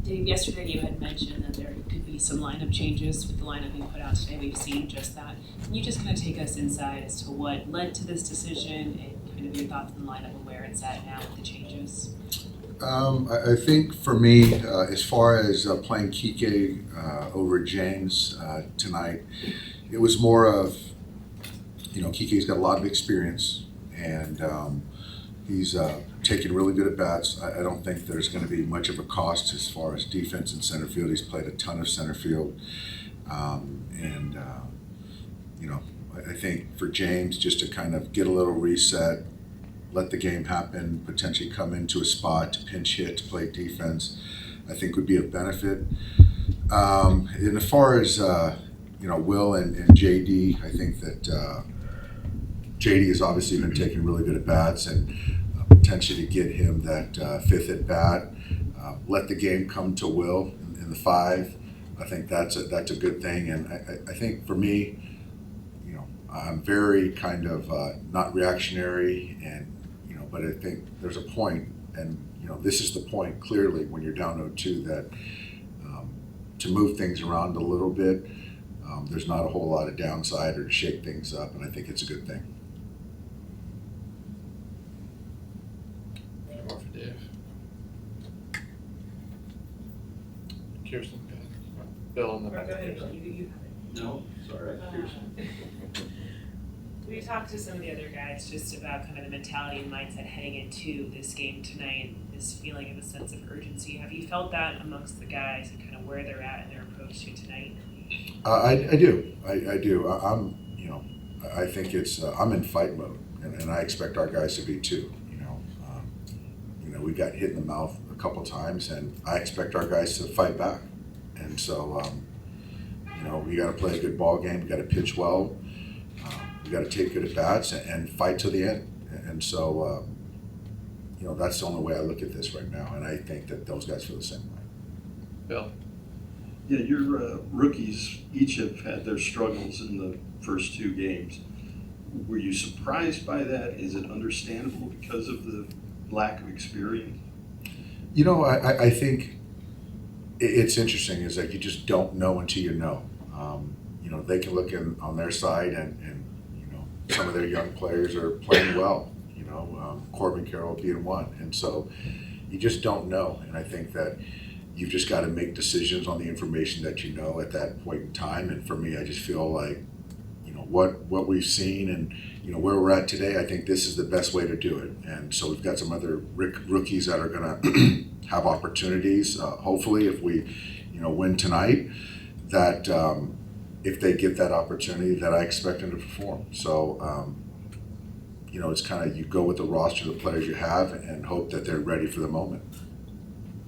Dave, yesterday you had mentioned that there could be some lineup changes with the lineup you put out today. We've seen just that. Can you just kind of take us inside as to what led to this decision and kind of your thoughts on the lineup and where it's at now with the changes? I think for me, as far as playing Kike over James tonight, it was more of, Kike's got a lot of experience and he's taken really good at bats. I don't think there's going to be much of a cost as far as defense and center field. He's played a ton of center field. I think for James, just to kind of get a little reset, let the game happen, potentially come into a spot to pinch hit, to play defense, I think would be a benefit. And as far as, Will and JD, I think that JD has obviously been taking really good at bats and potentially to get him that fifth at bat, let the game come to Will in the five. I think that's a good thing. And I think for me, I'm very kind of not reactionary but I think there's a point, and this is the point clearly when you're down 0-2 that to move things around a little bit, there's not a whole lot of downside or to shake things up, and I think it's a good thing. Any more for Dave? Kirsten, Bill in the back. Go ahead, Bill. You have it. No, sorry, Kirsten. We talked to some of the other guys just about kind of the mentality and mindset heading into this game tonight, this feeling of a sense of urgency. Have you felt that amongst the guys and kind of where they're at in their approach to tonight? I do. I do. I think it's I'm in fight mode, and I expect our guys to be too. We got hit in the mouth a couple times, and I expect our guys to fight back. And so, we got to play a good ball game. We got to pitch well. We got to take good at bats and fight to the end. And so, that's the only way I look at this right now. And I think that those guys feel the same way. Bill. Yeah, your rookies each have had their struggles in the first two games. Were you surprised by that? Is it understandable because of the lack of experience? I think it's interesting is that you just don't know until you know. They can look on their side and some of their young players are playing well, Corbin Carroll being one. And so you just don't know. And I think that you've just got to make decisions on the information that you know at that point in time. And for me, I just feel like, what we've seen and, where we're at today, I think this is the best way to do it. And so we've got some other rookies that are going to have opportunities, hopefully, if we, win tonight, that if they get that opportunity, that I expect them to perform. So, it's kind of you go with the roster of the players you have and hope that they're ready for the moment.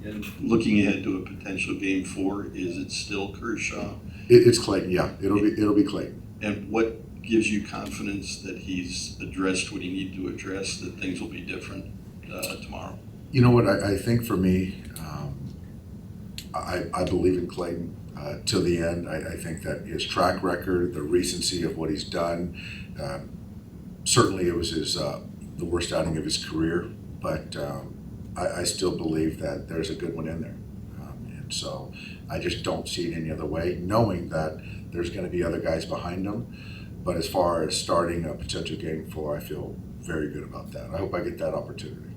And looking ahead to a potential game 4, is it still Kershaw? It's Clayton, yeah. It'll be Clayton. And what gives you confidence that he's addressed what he needed to address, that things will be different tomorrow? You know what? I think for me, I believe in Clayton till the end. I think that his track record, the recency of what he's done, certainly it was the worst outing of his career, but I still believe that there's a good one in there. And so I just don't see it any other way, knowing that there's going to be other guys behind him. But as far as starting a potential game 4, I feel very good about that. I hope I get that opportunity.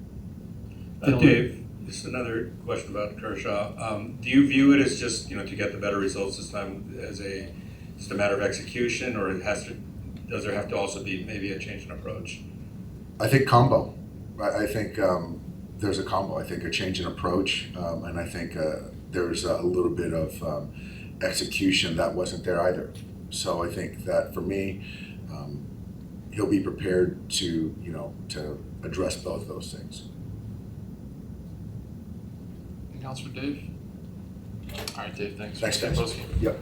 Dave, just another question about Kershaw. Do you view it as just, to get the better results this time as just a matter of execution, or does there have to also be maybe a change in approach? I think combo. I think there's a combo. I think a change in approach, and I think there's a little bit of execution that wasn't there either. So I think that for me, he'll be prepared to address both those things. Anything else for Dave? All right, Dave, thanks. Thanks, guys. Yep.